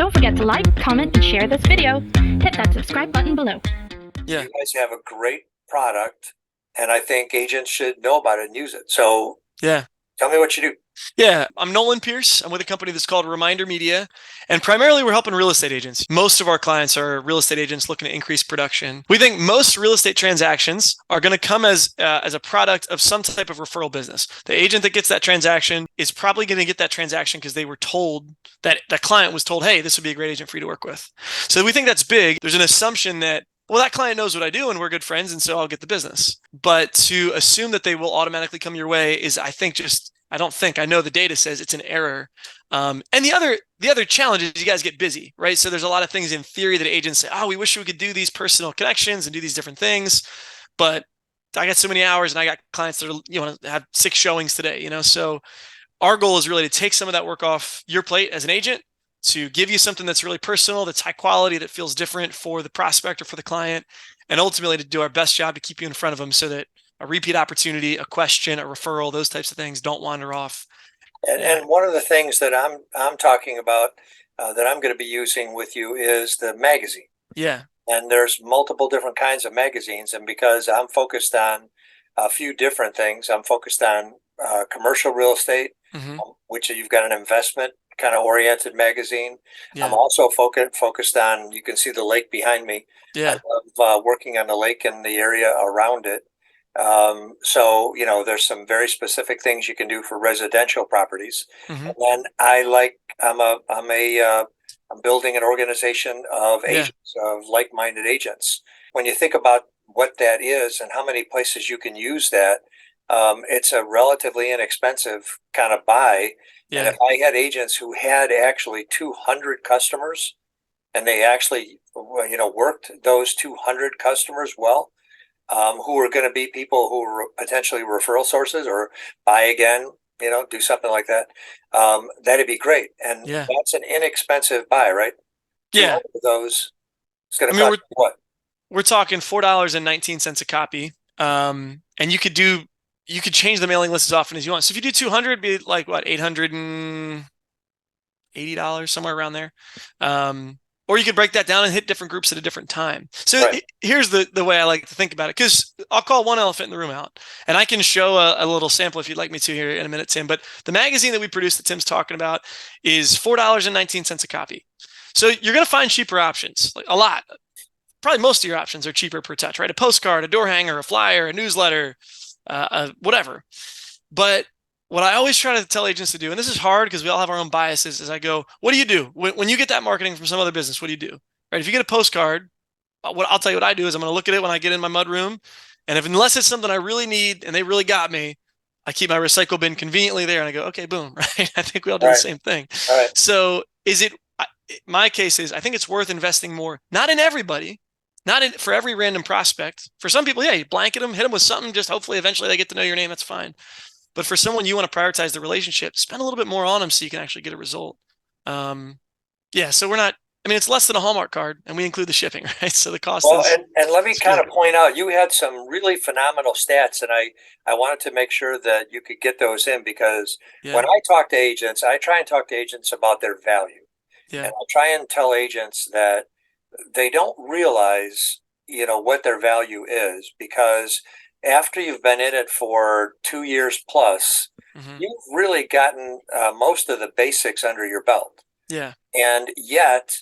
Don't forget to like, comment, and share this video. Hit that subscribe button below. Yeah. You guys have a great product, and I think agents should know about it and use it. So yeah, tell me what you do. Yeah, I'm Nolan Pierce. I'm with a company that's called Remindermedia, and primarily we're helping real estate agents. Most of our clients are real estate agents looking to increase production. We think most real estate transactions are going to come as a product of some type of referral business. The agent that gets that transaction is probably going to get that transaction because they were told that the client was told, hey, this would be a great agent for you to work with. So we think that's big. There's an assumption that, well, that client knows what I do and we're good friends, and so I'll get the business. But to assume that they will automatically come your way is, I know the data says it's an error. And the other challenge is you guys get busy, right? So there's a lot of things in theory that agents say, oh, we wish we could do these personal connections and do these different things, but I got so many hours and I got clients that want to have 6 showings today, So our goal is really to take some of that work off your plate as an agent, to give you something that's really personal, that's high quality, that feels different for the prospect or for the client, and ultimately to do our best job to keep you in front of them so that a repeat opportunity, a question, a referral, those types of things don't wander off. And one of the things that I'm talking about that I'm going to be using with you is the magazine. Yeah. And there's multiple different kinds of magazines. And because I'm focused on a few different things, I'm focused on commercial real estate, which you've got an investment kind of oriented magazine. Yeah. I'm also focused on, you can see the lake behind me. Yeah. I love working on the lake and the area around it. So, there's some very specific things you can do for residential properties. And then I'm building an organization of agents, of like-minded agents. When you think about what that is and how many places you can use that, it's a relatively inexpensive kind of buy. Yeah. And if I had agents who had actually 200 customers and they actually, worked those 200 customers well, who are going to be people who are potentially referral sources or buy again, do something like that. That'd be great. And that's an inexpensive buy, right? Yeah. Of those, it's going to cost what? We're talking $4.19 a copy. And you could change the mailing list as often as you want. So if you do 200, it'd be like what, $880, somewhere around there. Or you could break that down and hit different groups at a different time. So here's the way I like to think about it, because I'll call one elephant in the room out, and I can show a little sample if you'd like me to here in a minute, Tim. But the magazine that we produce that Tim's talking about is $4.19 a copy. So you're going to find cheaper options, like a lot. Probably most of your options are cheaper per touch, right? A postcard, a door hanger, a flyer, a newsletter, whatever. But what I always try to tell agents to do, and this is hard because we all have our own biases, is I go, what do you do? When you get that marketing from some other business, what do you do? Right? If you get a postcard, I'll tell you what I do is I'm going to look at it when I get in my mud room. And unless it's something I really need and they really got me, I keep my recycle bin conveniently there and I go, okay, boom, right? I think we all do the same thing. So my case is, I think it's worth investing more, not in everybody, for every random prospect. For some people, you blanket them, hit them with something, just hopefully eventually they get to know your name. That's fine. But for someone you want to prioritize the relationship, spend a little bit more on them so you can actually get a result. So it's less than a Hallmark card, and we include the shipping, right? So the cost is... And let me kind of point out, you had some really phenomenal stats, and I wanted to make sure that you could get those in, because when I talk to agents, I try and talk to agents about their value. Yeah. And I try and tell agents that they don't realize, what their value is, because after you've been in it for 2 years plus, you've really gotten most of the basics under your belt. Yeah. And yet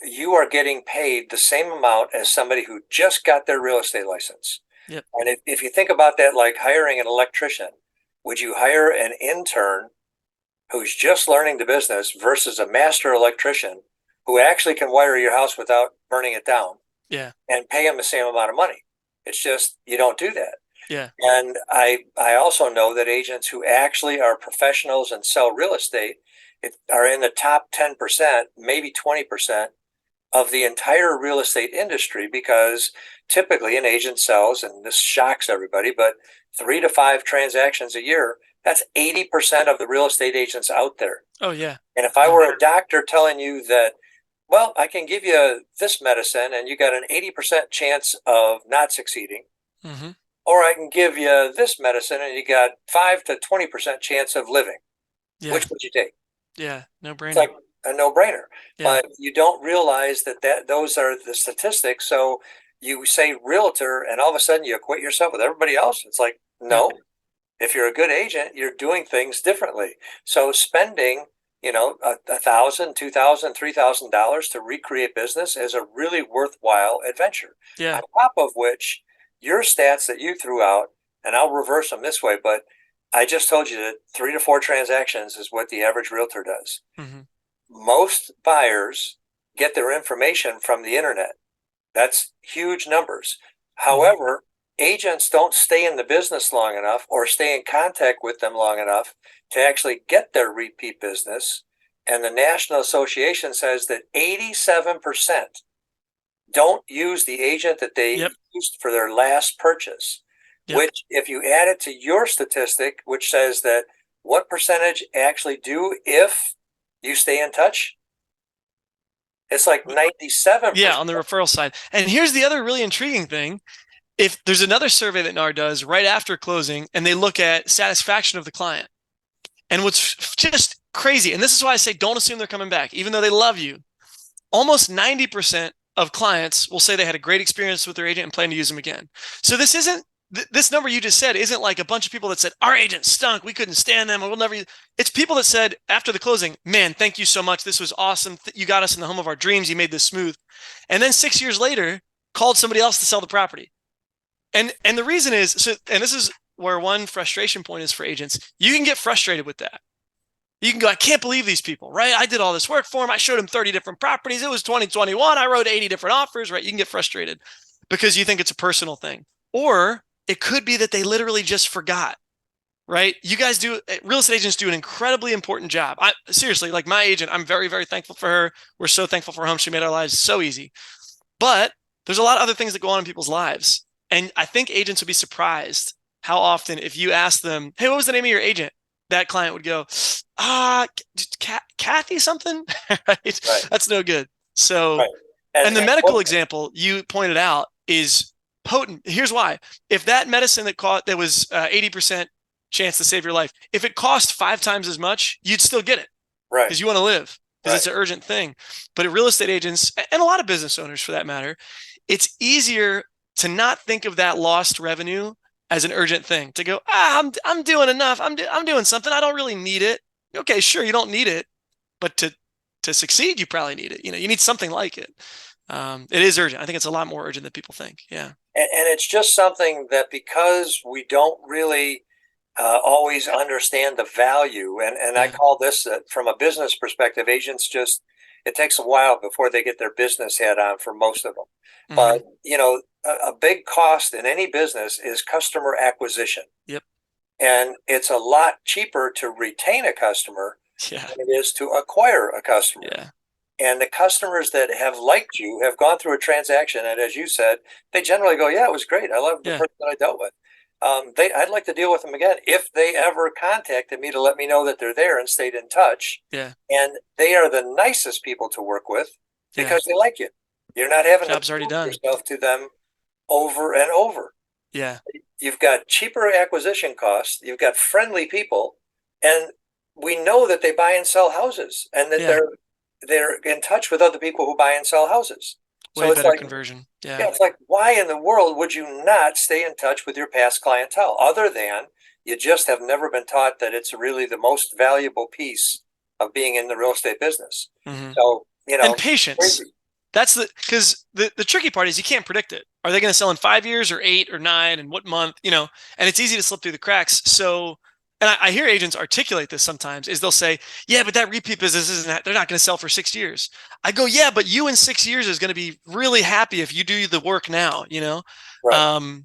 you are getting paid the same amount as somebody who just got their real estate license. Yep. And if you think about that, like hiring an electrician, would you hire an intern who's just learning the business versus a master electrician who actually can wire your house without burning it down? Yeah. And pay him the same amount of money? It's just, you don't do that. Yeah. And I also know that agents who actually are professionals and sell real estate are in the top 10%, maybe 20% of the entire real estate industry, because typically an agent sells, and this shocks everybody, but 3 to 5 transactions a year. That's 80% of the real estate agents out there. Oh, yeah. And if I were a doctor telling you that, well, I can give you this medicine and you got an 80% chance of not succeeding. Or I can give you this medicine and you got 5 to 20% chance of living. Which would you take? Yeah, no brainer. It's like, a no-brainer. Yeah. But you don't realize that those are the statistics. So you say realtor, and all of a sudden you equate yourself with everybody else. It's like, no. Yeah. If you're a good agent, you're doing things differently. So spending, $1,000, $2,000, $3,000 to recreate business is a really worthwhile adventure. Yeah. On top of which, your stats that you threw out, and I'll reverse them this way, but I just told you that 3 to 4 transactions is what the average realtor does. Mm-hmm. Most buyers get their information from the internet. That's huge numbers. However, agents don't stay in the business long enough or stay in contact with them long enough to actually get their repeat business. And the National Association says that 87% don't use the agent that they used for their last purchase, which if you add it to your statistic, which says that what percentage actually do if you stay in touch? It's like 97%. Yeah, on the referral side. And here's the other really intriguing thing. If there's another survey that NAR does right after closing, and they look at satisfaction of the client. And what's just crazy, and this is why I say don't assume they're coming back, even though they love you. Almost 90% of clients will say they had a great experience with their agent and plan to use them again. So this isn't, this number you just said isn't like a bunch of people that said, our agent stunk, we couldn't stand them, we'll never. It's people that said after the closing, man, thank you so much, this was awesome, you got us in the home of our dreams, you made this smooth. And then 6 years later, called somebody else to sell the property. And the reason is, and this is where one frustration point is for agents, you can get frustrated with that. You can go, I can't believe these people, right? I did all this work for them. I showed them 30 different properties. It was 2021. I wrote 80 different offers, right? You can get frustrated because you think it's a personal thing. Or it could be that they literally just forgot, right? You guys real estate agents do an incredibly important job. Seriously, like my agent, I'm very, very thankful for her. We're so thankful for her home. She made our lives so easy. But there's a lot of other things that go on in people's lives. And I think agents would be surprised how often if you ask them, hey, what was the name of your agent? That client would go, Kathy something? Right? That's no good. So, and the medical example you pointed out is potent. Here's why. If that medicine that was 80% chance to save your life, if it cost 5 times as much, you'd still get it. Right. Because you want to live. Because it's an urgent thing. But real estate agents, and a lot of business owners for that matter, it's easier to not think of that lost revenue as an urgent thing, to go, I'm doing enough. I'm doing something. I don't really need it. Okay, sure, you don't need it, but to succeed, you probably need it. You need something like it. It is urgent. I think it's a lot more urgent than people think. Yeah. And it's just something that because we don't really always understand the value, and I call this from a business perspective, agents it takes a while before they get their business hat on for most of them. Mm-hmm. But, a big cost in any business is customer acquisition. Yep. And it's a lot cheaper to retain a customer than it is to acquire a customer. Yeah. And the customers that have liked you, have gone through a transaction, and as you said, they generally go, yeah, it was great. I love the person that I dealt with. I'd like to deal with them again if they ever contacted me to let me know that they're there and stayed in touch. Yeah. And they are the nicest people to work with because they like you. You're not having Job's to already done. yourself to them over and over. Yeah. You've got cheaper acquisition costs. You've got friendly people, and we know that they buy and sell houses, and that they're in touch with other people who buy and sell houses. Way better conversion. Yeah. It's like, why in the world would you not stay in touch with your past clientele, other than you just have never been taught that it's really the most valuable piece of being in the real estate business. Mm-hmm. So, and patience. Crazy. That's because the tricky part is you can't predict it. Are they going to sell in 5 years or 8 or 9 and what month, and it's easy to slip through the cracks. So, and I hear agents articulate this sometimes, is they'll say, yeah, but that repeat business they're not going to sell for 6 years. I go, yeah, but you in 6 years is going to be really happy if you do the work now, Right.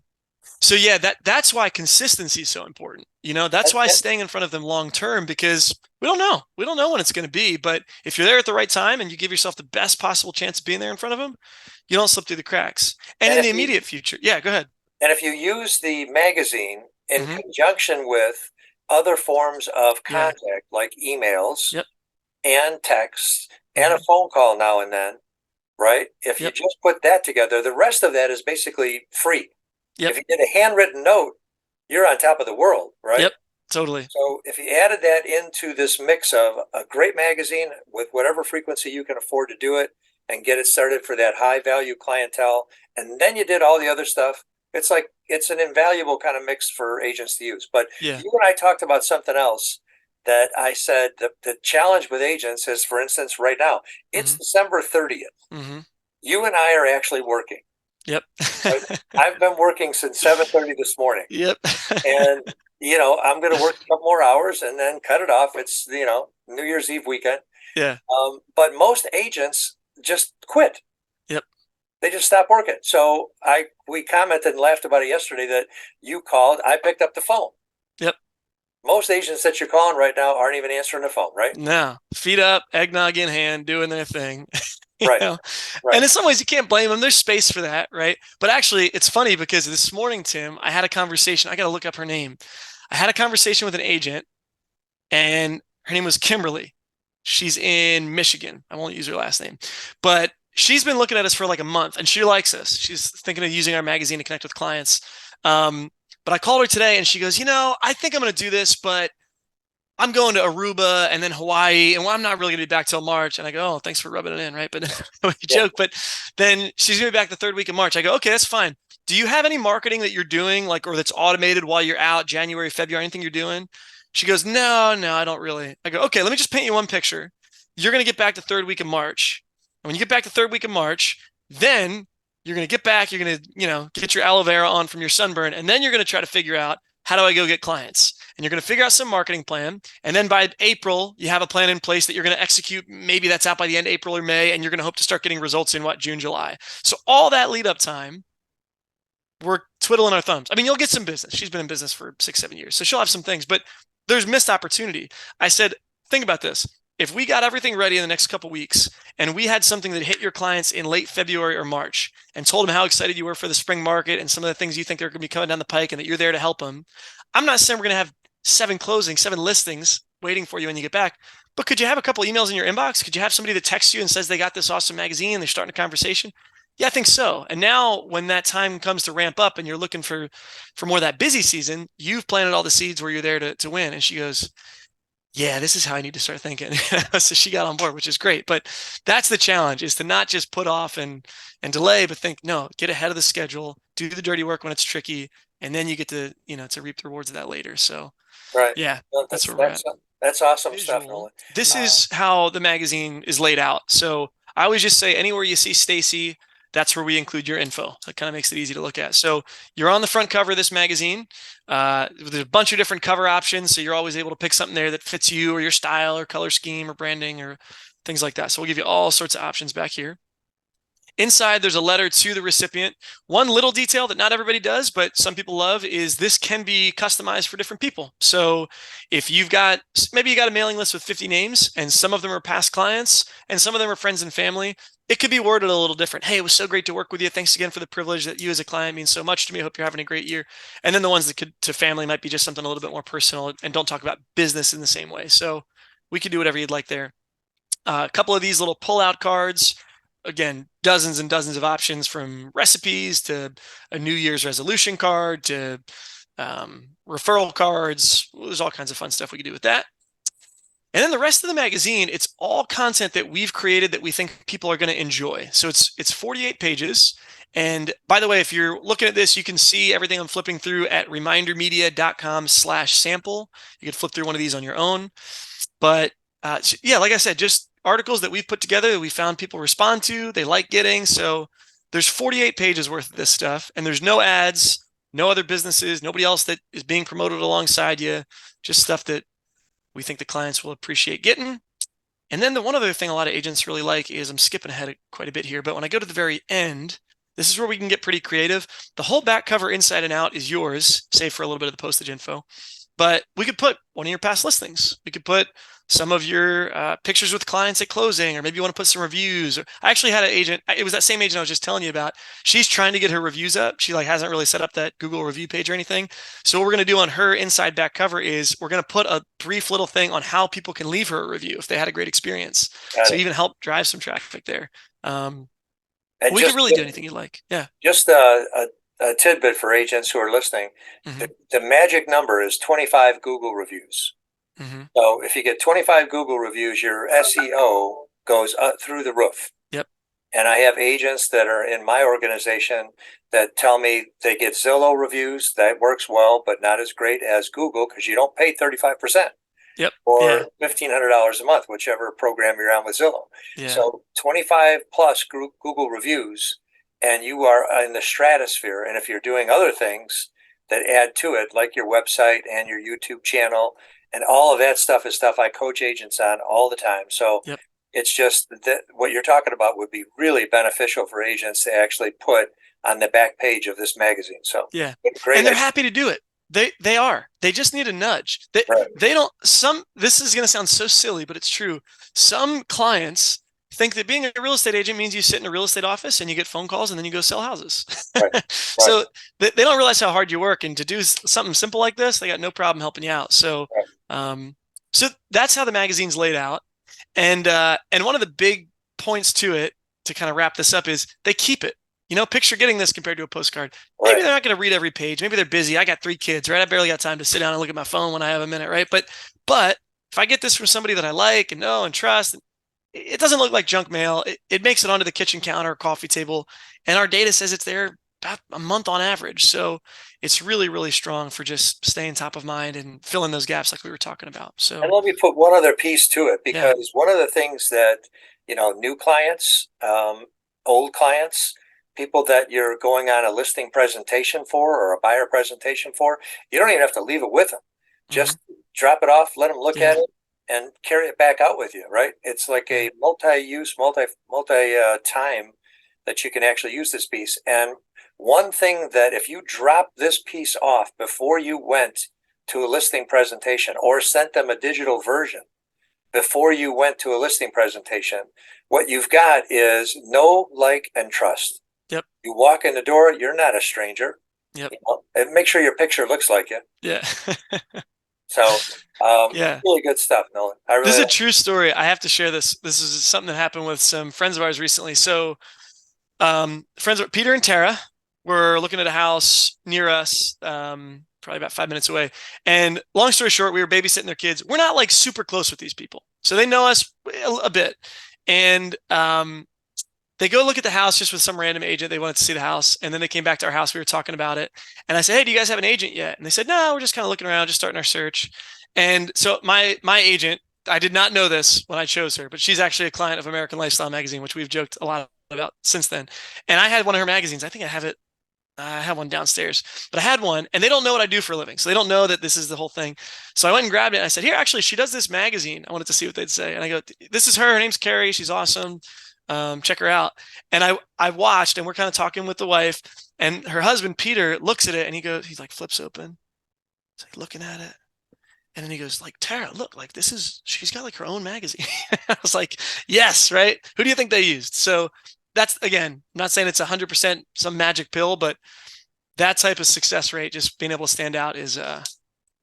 So yeah, that's why consistency is so important. That's why staying in front of them long term, because we don't know when it's going to be. But if you're there at the right time and you give yourself the best possible chance of being there in front of them, you don't slip through the cracks. And in the immediate future, go ahead. And if you use the magazine in conjunction with other forms of contact, like emails and texts and a phone call now and then, right? If you just put that together, the rest of that is basically free. Yep. If you did a handwritten note, you're on top of the world, right? Yep. Totally. So if you added that into this mix of a great magazine with whatever frequency you can afford to do it and get it started for that high value clientele, and then you did all the other stuff, it's like it's an invaluable kind of mix for agents to use. But Yeah. you and I talked about something else that I said the challenge with agents is, for instance, right now, it's December 30th. You and I are actually working. Yep. Right? I've been working since 7:30 this morning. Yep. And I'm going to work a couple more hours and then cut it off. It's, New Year's Eve weekend. Yeah. But most agents just quit. Yep. They just stop working. So we commented and laughed about it yesterday that you called. I picked up the phone. Yep. Most agents that you're calling right now aren't even answering the phone, right? No. Feet up, eggnog in hand, doing their thing. Right. Right. And in some ways you can't blame them. There's space for that, right? But actually, it's funny because this morning, Tim, I had a conversation. I got to look up her name. I had a conversation with an agent, and her name was Kimberly. She's in Michigan. I won't use her last name, but she's been looking at us for like a month, and she likes us. She's thinking of using our magazine to connect with clients. But I called her today, and she goes, I think I'm going to do this, but I'm going to Aruba and then Hawaii, and I'm not really going to be back till March. And I go, oh, thanks for rubbing it in, right? But we joke. But then she's going to be back the third week of March. I go, okay, that's fine. Do you have any marketing that you're doing, or that's automated while you're out, January, February, anything you're doing? She goes, no, I don't really. I go, okay, let me just paint you one picture. You're going to get back the third week of March. And when you get back the third week of March, then you're going to get back, you're going to, get your aloe vera on from your sunburn. And then you're going to try to figure out, how do I go get clients? And you're going to figure out some marketing plan. And then by April, you have a plan in place that you're going to execute. Maybe that's out by the end of April or May. And you're going to hope to start getting results in June, July. So all that lead up time, we're twiddling our thumbs. I mean, you'll get some business. She's been in business for 6-7 years. So she'll have some things, but there's missed opportunity. I said, think about this. If we got everything ready in the next couple of weeks and we had something that hit your clients in late February or March and told them how excited you were for the spring market and some of the things you think they're going to be coming down the pike and that you're there to help them, I'm not saying we're going to have 7 listings waiting for you when you get back, but could you have a couple emails in your inbox? Could you have somebody that texts you and says they got this awesome magazine and they're starting a conversation? Yeah, I think so. And now when that time comes to ramp up and you're looking for more of that busy season, you've planted all the seeds where you're there to win. And she goes, yeah, this is how I need to start thinking. So she got on board, which is great. But that's the challenge, is to not just put off and delay, but think, no, get ahead of the schedule, do the dirty work when it's tricky, and then you get to, to reap the rewards of that later. So right. Yeah, No, that's where we're at. That's awesome Visual. stuff, Nolan. This is how the magazine is laid out. So I always just say, anywhere you see Stacy, that's where we include your info. So it kind of makes it easy to look at. So you're on the front cover of this magazine. There's a bunch of different cover options. So you're always able to pick something there that fits you or your style or color scheme or branding or things like that. So we'll give you all sorts of options back here. Inside, there's a letter to the recipient. One little detail that not everybody does, but some people love, is this can be customized for different people. So if maybe you got a mailing list with 50 names and some of them are past clients and some of them are friends and family, it could be worded a little different. Hey, it was so great to work with you. Thanks again for the privilege that you as a client means so much to me. I hope you're having a great year. And then the ones that could to family might be just something a little bit more personal and don't talk about business in the same way. So we could do whatever you'd like there. A couple of these little pull-out cards. Again, dozens and dozens of options, from recipes to a New Year's resolution card to referral cards. There's all kinds of fun stuff we could do with that. And then the rest of the magazine, it's all content that we've created that we think people are going to enjoy. So it's 48 pages. And by the way, if you're looking at this, you can see everything I'm flipping through at remindermedia.com/sample. You could flip through one of these on your own. But yeah, like I said, just articles that we've put together that we found people respond to, they like getting. So there's 48 pages worth of this stuff, and there's no ads, no other businesses, nobody else that is being promoted alongside you, just stuff that we think the clients will appreciate getting. And then the one other thing a lot of agents really like is, I'm skipping ahead quite a bit here, but when I go to the very end, this is where we can get pretty creative. The whole back cover inside and out is yours, save for a little bit of the postage info. But we could put one of your past listings. We could put some of your pictures with clients at closing, or maybe you want to put some reviews. I actually had an agent. It was that same agent I was just telling you about. She's trying to get her reviews up. She hasn't really set up that Google review page or anything. So what we're going to do on her inside back cover is we're going to put a brief little thing on how people can leave her a review if they had a great experience. So even help drive some traffic there. We could really do anything you like. Yeah. Just a tidbit for agents who are listening. Mm-hmm. The magic number is 25 Google reviews. Mm-hmm. So if you get 25 Google reviews, your SEO goes up through the roof. Yep. And I have agents that are in my organization that tell me they get Zillow reviews. That works well, but not as great as Google because you don't pay 35%. Yep. Or $1,500 a month, whichever program you're on with Zillow. Yeah. So 25 plus Google reviews, and you are in the stratosphere. And if you're doing other things that add to it, like your website and your YouTube channel, and all of that stuff is stuff I coach agents on all the time. So Yep. it's just that what you're talking about would be really beneficial for agents to actually put on the back page of this magazine. So yeah, great. And they're happy to do it. They are. They just need a nudge. They don't. This is going to sound so silly, but it's true. Some clients think that being a real estate agent means you sit in a real estate office and you get phone calls and then you go sell houses. Right. So they don't realize how hard you work, and to do something simple like this, they got no problem helping you out. So, so that's how the magazine's laid out. And one of the big points to it, to kind of wrap this up, is they keep it. Picture getting this compared to a postcard. Maybe they're not going to read every page. Maybe they're busy. I got 3 kids, right? I barely got time to sit down and look at my phone when I have a minute, right? But if I get this from somebody that I like and know and trust, it doesn't look like junk mail. It makes it onto the kitchen counter or coffee table, and our data says it's there about a month on average. So it's really, really strong for just staying top of mind and filling those gaps like we were talking about. So, and let me put one other piece to it, because one of the things that, new clients, old clients, people that you're going on a listing presentation for or a buyer presentation for, you don't even have to leave it with them. Just drop it off, let them look at it, and carry it back out with you, right? It's like a multi-use, multi-time that you can actually use this piece. And one thing that if you drop this piece off before you went to a listing presentation or sent them a digital version before you went to a listing presentation, what you've got is know, like, and trust. Yep. You walk in the door, you're not a stranger. Yep. And make sure your picture looks like you. Yeah. So, really good stuff, Nolan. This is a true story. I have to share this. This is something that happened with some friends of ours recently. So, friends, Peter and Tara were looking at a house near us, probably about 5 minutes away. And long story short, we were babysitting their kids. We're not like super close with these people, so they know us a bit. And they go look at the house just with some random agent. They wanted to see the house. And then they came back to our house. We were talking about it. And I said, hey, do you guys have an agent yet? And they said, no, we're just kind of looking around, just starting our search. And so my agent, I did not know this when I chose her, but she's actually a client of American Lifestyle Magazine, which we've joked a lot about since then. And I had one of her magazines. I think I have one downstairs, but I had one, and they don't know what I do for a living. So they don't know that this is the whole thing. So I went and grabbed it. And I said, here, actually, she does this magazine. I wanted to see what they'd say. And I go, this is her. Her name's Carrie. She's awesome. Check her out. And I watched, and we're kind of talking with the wife, and her husband, Peter, looks at it, and he's like, flips open. He's like looking at it. And then he goes like, Tara, look, like she's got like her own magazine. I was like, yes, right? Who do you think they used? So that's, again, I'm not saying it's 100% some magic pill, but that type of success rate, just being able to stand out, is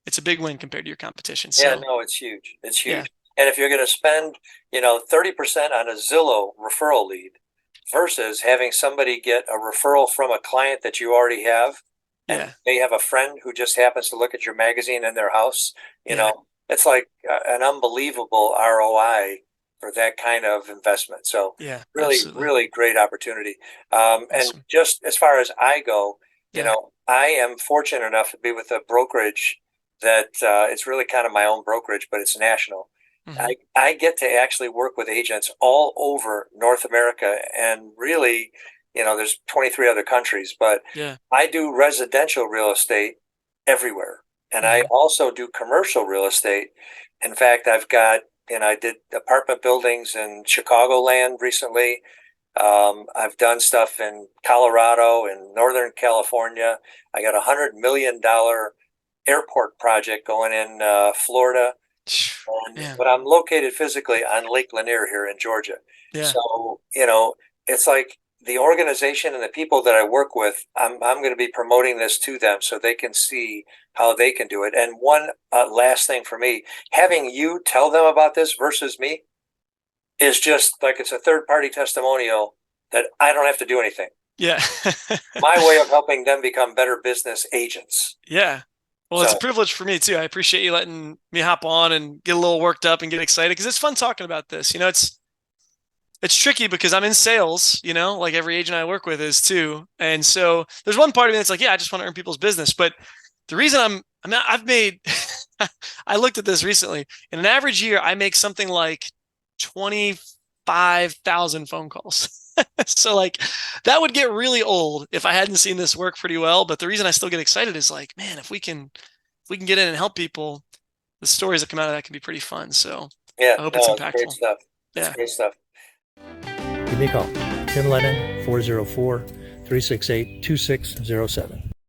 it's a big win compared to your competition. So, yeah, no, it's huge. It's huge. Yeah. And if you're going to spend, 30% on a Zillow referral lead versus having somebody get a referral from a client that you already have, and they have a friend who just happens to look at your magazine in their house, it's like an unbelievable ROI for that kind of investment. So really great opportunity. Awesome. And just as far as I go, I am fortunate enough to be with a brokerage that it's really kind of my own brokerage, but it's national. Mm-hmm. I get to actually work with agents all over North America, and really, there's 23 other countries, but I do residential real estate everywhere. And I also do commercial real estate. In fact, I've got, I did apartment buildings in Chicagoland recently. I've done stuff in Colorado and Northern California. I got $100 million airport project going in Florida. But I'm located physically on Lake Lanier here in Georgia. Yeah. So, it's like the organization and the people that I work with, I'm going to be promoting this to them so they can see how they can do it. And one last thing for me, having you tell them about this versus me is just like, it's a third-party testimonial that I don't have to do anything. Yeah. My way of helping them become better business agents. Yeah. Well, it's a privilege for me too. I appreciate you letting me hop on and get a little worked up and get excited because it's fun talking about this. It's tricky because I'm in sales, like every agent I work with is too. And so there's one part of me that's like, yeah, I just want to earn people's business. But the reason I've made, I looked at this recently. In an average year, I make something like 25,000 phone calls. So like that would get really old if I hadn't seen this work pretty well. But the reason I still get excited is like, man, if we can get in and help people, the stories that come out of that can be pretty fun. So Yeah, I hope it's impactful. Great stuff. That's great stuff. Give me a call. Tim Lennon, 404-368-2607.